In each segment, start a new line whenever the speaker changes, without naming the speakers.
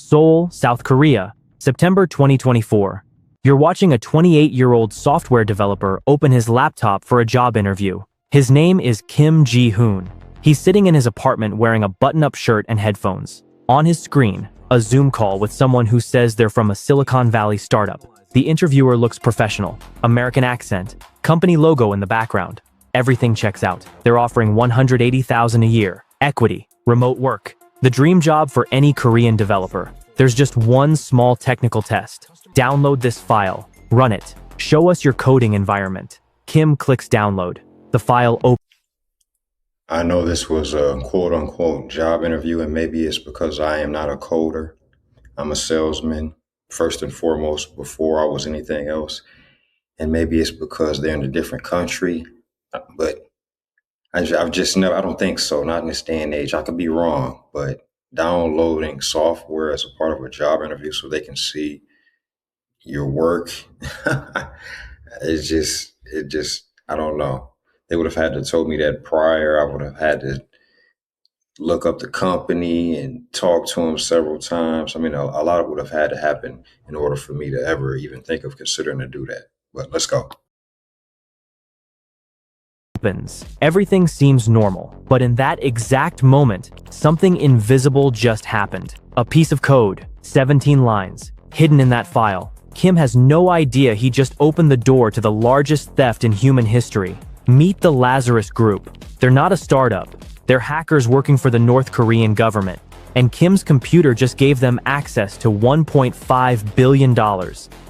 Seoul, South Korea, September 2024. You're watching a 28-year-old software developer open his laptop for a job interview. His name is Kim Ji-hoon. He's sitting in his apartment wearing a button-up shirt and headphones. On his screen, a Zoom call with someone who says they're from a Silicon Valley startup. The interviewer looks professional, American accent, company logo in the background. Everything checks out. They're offering $180,000 a year, equity, remote work, the dream job for any Korean developer. There's just one small technical test. Download this file, run it, show us your coding environment. Kim clicks download. The file opens.
I know this was a quote-unquote job interview, and maybe it's because I am not a coder. I'm a salesman, first and foremost, before I was anything else. And maybe it's because they're in a different country, but I've just never, I don't think so, not in this day and age. I could be wrong, but downloading software as a part of a job interview so they can see your work, I don't know. They would have had to told me that prior. I would have had to look up the company and talk to them several times. I mean, a lot would have had to happen in order for me to ever even think of considering to do that. But let's go.
Everything seems normal, but in that exact moment, something invisible just happened. A piece of code, 17 lines, hidden in that file. Kim has no idea he just opened the door to the largest theft in human history. Meet the Lazarus group. They're not a startup. They're hackers working for the North Korean government. And Kim's computer just gave them access to $1.5 billion.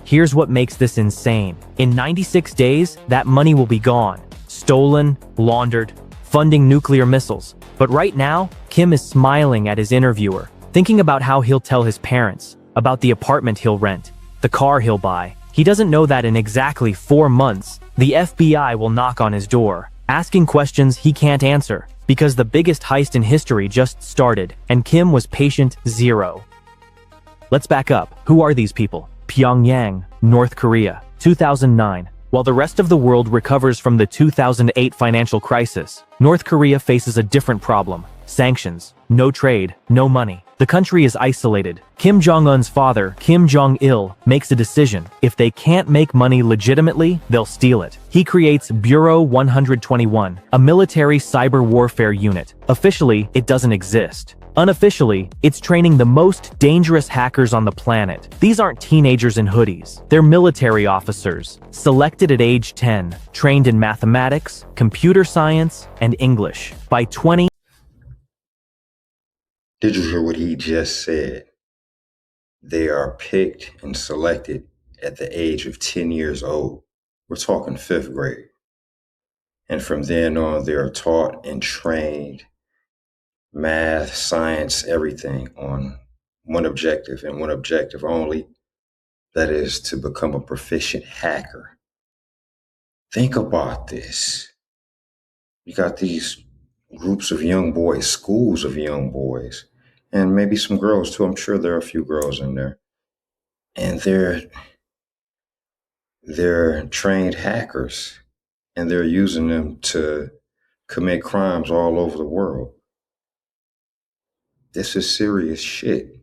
Here's what makes this insane. In 96 days, that money will be gone. Stolen, laundered, funding nuclear missiles. But right now, Kim is smiling at his interviewer, thinking about how he'll tell his parents, about the apartment he'll rent, the car he'll buy. He doesn't know that in exactly 4 months, the FBI will knock on his door, asking questions he can't answer, because the biggest heist in history just started, and Kim was patient zero. Let's back up. Who are these people? Pyongyang, North Korea, 2009. While the rest of the world recovers from the 2008 financial crisis, North Korea faces a different problem. Sanctions, no trade, no money. The country is isolated. Kim Jong-un's father, Kim Jong-il, makes a decision. If they can't make money legitimately, they'll steal it. He creates Bureau 121, a military cyber warfare unit. Officially, it doesn't exist. Unofficially, it's training the most dangerous hackers on the planet. These aren't teenagers in hoodies. They're military officers, selected at age 10, trained in mathematics, computer science, and English. By 20.
Did you hear what he just said? They are picked and selected at the age of 10 years old. We're talking 5th grade. And from then on, they are taught and trained math, science, everything on one objective and one objective only. That is to become a proficient hacker. Think about this. You got these groups of young boys, schools of young boys, and maybe some girls too. I'm sure there are a few girls in there. And they're trained hackers, and they're using them to commit crimes all over the world. This is serious shit.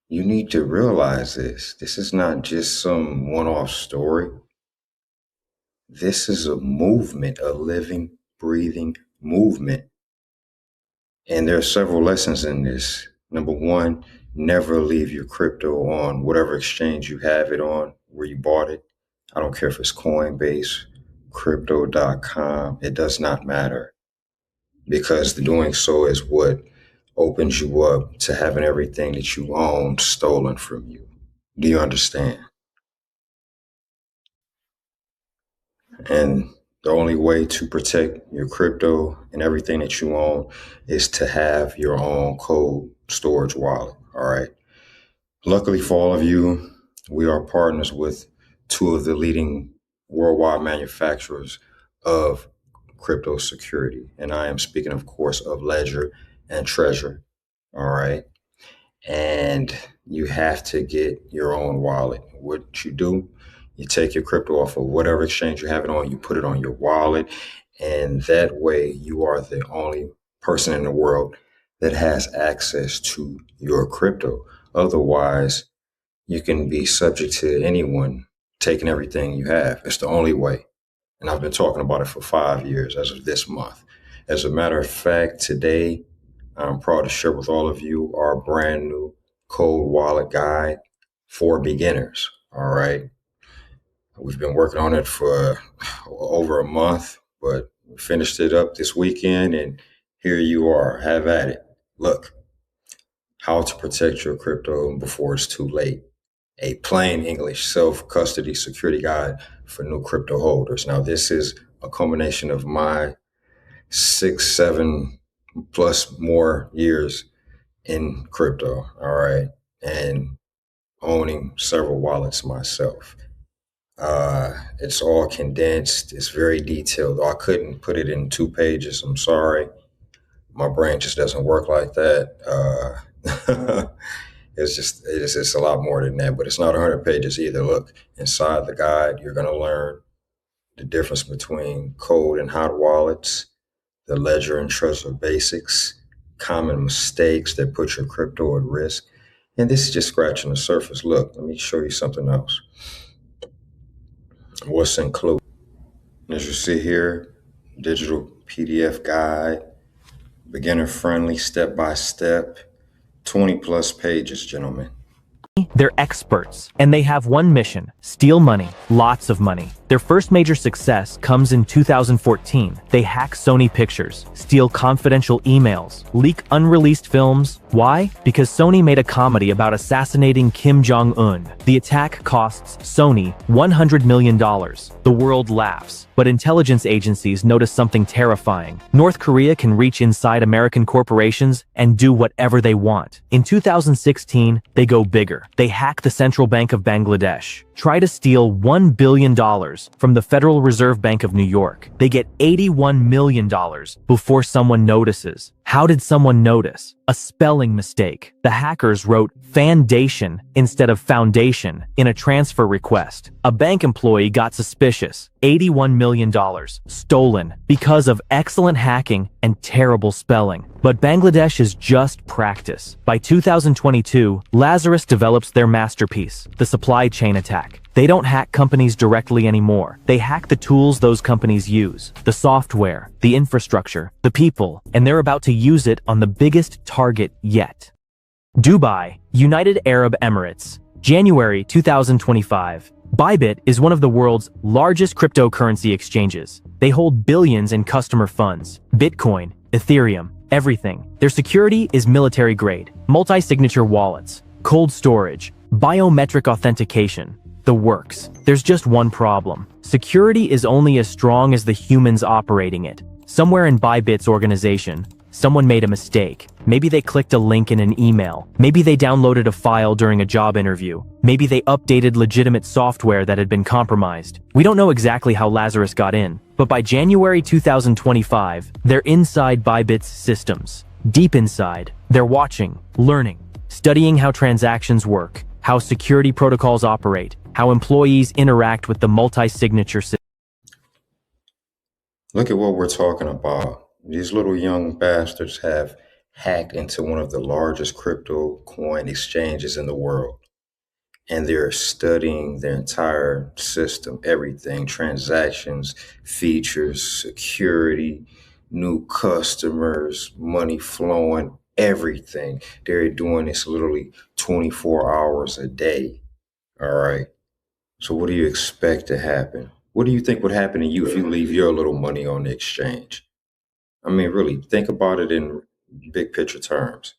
You need to realize this. This is not just some one-off story. This is a movement, a living, breathing movement. And there are several lessons in this. Number one, never leave your crypto on whatever exchange you have it on, where you bought it. I don't care if it's Coinbase, crypto.com. It does not matter, because doing so is what opens you up to having everything that you own stolen from you. Do you understand? And the only way to protect your crypto and everything that you own is to have your own cold storage wallet. All right. Luckily for all of you, we are partners with 2 of the leading worldwide manufacturers of crypto security. And I am speaking, of course, of Ledger and Treasure. All right. And you have to get your own wallet. What you do, you take your crypto off of whatever exchange you have it on, you put it on your wallet, and that way you are the only person in the world that has access to your crypto. Otherwise, you can be subject to anyone taking everything you have. It's the only way. And I've been talking about it for 5 years as of this month. As a matter of fact, today, I'm proud to share with all of you our brand new cold wallet guide for beginners. All right. We've been working on it for over a month, but we finished it up this weekend, and here you are. Have at it. Look, how to protect your crypto before it's too late. A plain English self-custody security guide for new crypto holders. Now, this is a combination of my 6, 7 plus more years in crypto, all right, and owning several wallets myself. It's all condensed. It's very detailed. I couldn't put it in 2 pages. I'm sorry. My brain just doesn't work like that. It's just a lot more than that, but it's not 100 pages either. Look, inside the guide, you're going to learn the difference between cold and hot wallets, the ledger and trezor basics, common mistakes that put your crypto at risk. And this is just scratching the surface. Look, let me show you something else. What's included? As you see here, digital PDF guide, beginner friendly, step by step, 20 plus pages, gentlemen.
They're experts, and they have one mission: steal money, lots of money. Their first major success comes in 2014. They hack Sony Pictures, steal confidential emails, leak unreleased films. Why? Because Sony made a comedy about assassinating Kim Jong-un. The attack costs Sony $100 million. The world laughs, but intelligence agencies notice something terrifying. North Korea can reach inside American corporations and do whatever they want. In 2016, they go bigger. They hack the Central Bank of Bangladesh, try to steal $1 billion from the Federal Reserve Bank of New York. They get $81 million before someone notices. How did someone notice? A spelling mistake. The hackers wrote "foundation" instead of "foundation" in a transfer request. A bank employee got suspicious. $81 million stolen because of excellent hacking and terrible spelling. But Bangladesh is just practice. By 2022, Lazarus develops their masterpiece, the supply chain attack. They don't hack companies directly anymore. They hack the tools those companies use, the software, the infrastructure, the people, and they're about to use it on the biggest target yet. Dubai, United Arab Emirates, January 2025. Bybit is one of the world's largest cryptocurrency exchanges. They hold billions in customer funds, Bitcoin, Ethereum, everything. Their security is military grade, multi-signature wallets, cold storage, biometric authentication, the works. There's just one problem. Security is only as strong as the humans operating it. Somewhere in Bybit's organization, someone made a mistake. Maybe they clicked a link in an email. Maybe they downloaded a file during a job interview. Maybe they updated legitimate software that had been compromised. We don't know exactly how Lazarus got in, but by January 2025, they're inside Bybit's systems. Deep inside, they're watching, learning, studying how transactions work, how security protocols operate, how employees interact with the multi-signature system.
Look at what we're talking about. These little young bastards have hacked into one of the largest crypto coin exchanges in the world. And they're studying their entire system, everything, transactions, features, security, new customers, money flowing, everything. They're doing this literally 24 hours a day. All right. So what do you expect to happen? What do you think would happen to you if you leave your little money on the exchange? I mean, really, think about it in big picture terms.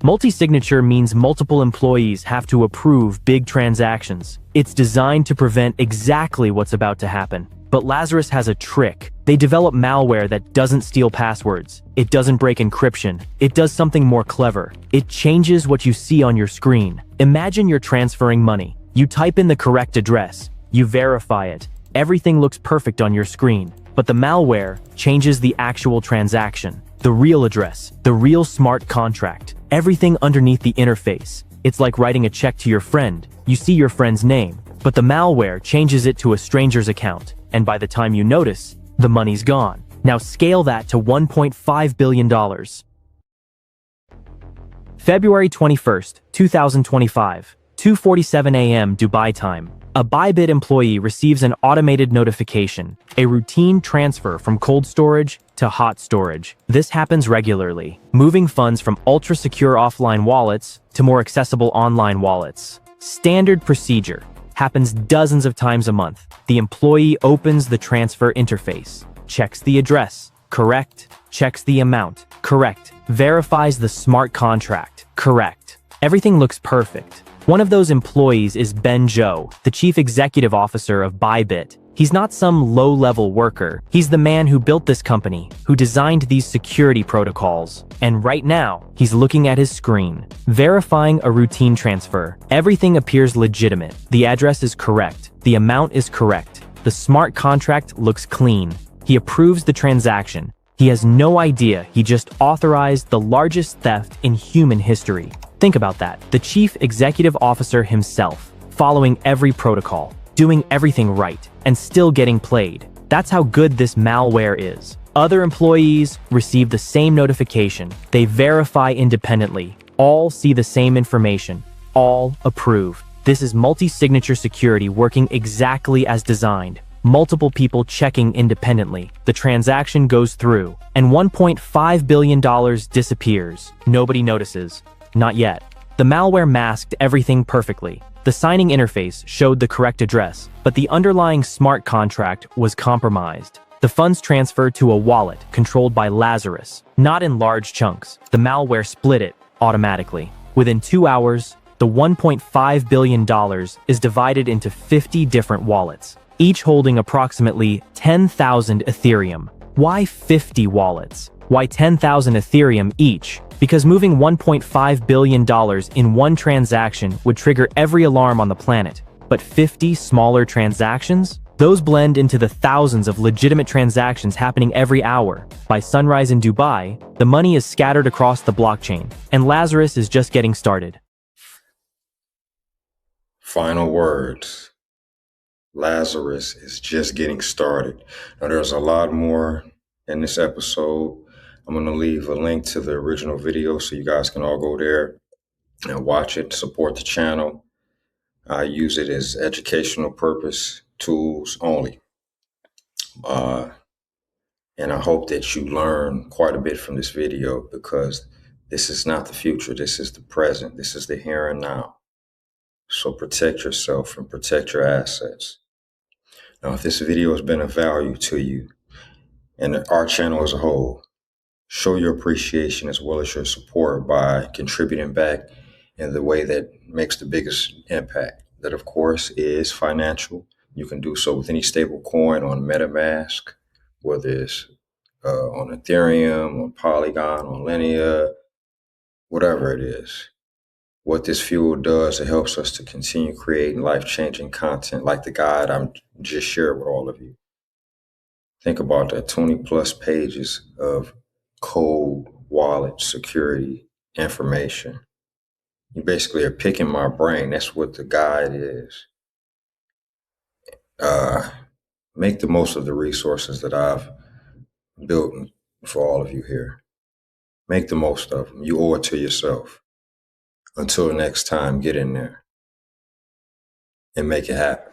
Multi-signature means multiple employees have to approve big transactions. It's designed to prevent exactly what's about to happen. But Lazarus has a trick. They develop malware that doesn't steal passwords. It doesn't break encryption. It does something more clever. It changes what you see on your screen. Imagine you're transferring money. You type in the correct address. You verify it. Everything looks perfect on your screen. But the malware changes the actual transaction, the real address, the real smart contract, everything underneath the interface. It's like writing a check to your friend. You see your friend's name, but the malware changes it to a stranger's account. And by the time you notice, the money's gone. Now scale that to $1.5 billion. February 21st, 2025, 2:47 a.m. Dubai time. A Bybit employee receives an automated notification, a routine transfer from cold storage to hot storage. This happens regularly, moving funds from ultra-secure offline wallets to more accessible online wallets. Standard procedure happens dozens of times a month. The employee opens the transfer interface, checks the address, correct, checks the amount, correct, verifies the smart contract, correct. Everything looks perfect. One of those employees is Ben Zhou, the chief executive officer of Bybit. He's not some low-level worker. He's the man who built this company, who designed these security protocols. And right now, he's looking at his screen, verifying a routine transfer. Everything appears legitimate. The address is correct. The amount is correct. The smart contract looks clean. He approves the transaction. He has no idea he just authorized the largest theft in human history. Think about that. The chief executive officer himself, following every protocol, doing everything right, and still getting played. That's how good this malware is. Other employees receive the same notification. They verify independently. All see the same information. All approve. This is multi-signature security working exactly as designed. Multiple people checking independently. The transaction goes through, and $1.5 billion disappears. Nobody notices. Not yet. The malware masked everything perfectly. The signing interface showed the correct address, but the underlying smart contract was compromised. The funds transferred to a wallet controlled by Lazarus, not in large chunks. The malware split it automatically. Within 2 hours, the $1.5 billion is divided into 50 different wallets, each holding approximately 10,000 Ethereum. Why 50 wallets? Why 10,000 Ethereum each? Because moving $1.5 billion in one transaction would trigger every alarm on the planet. But 50 smaller transactions? Those blend into the thousands of legitimate transactions happening every hour. By sunrise in Dubai, the money is scattered across the blockchain, and Lazarus is just getting started.
Final words. Lazarus is just getting started. Now, there's a lot more in this episode. I'm going to leave a link to the original video so you guys can all go there and watch it, support the channel. I use it as educational purpose tools only. And I hope that you learn quite a bit from this video, because this is not the future. This is the present. This is the here and now. So protect yourself and protect your assets. Now, if this video has been of value to you and our channel as a whole, show your appreciation as well as your support by contributing back in the way that makes the biggest impact. That, of course, is financial. You can do so with any stable coin on MetaMask, whether it's on Ethereum, on Polygon, on Linea, whatever it is. What this fuel does, it helps us to continue creating life-changing content like the guide I'm just shared with all of you. Think about that, 20 plus pages of code, wallet, security, information. You basically are picking my brain. That's what the guide is. Make the most of the resources that I've built for all of you here. Make the most of them. You owe it to yourself. Until next time, get in there and make it happen.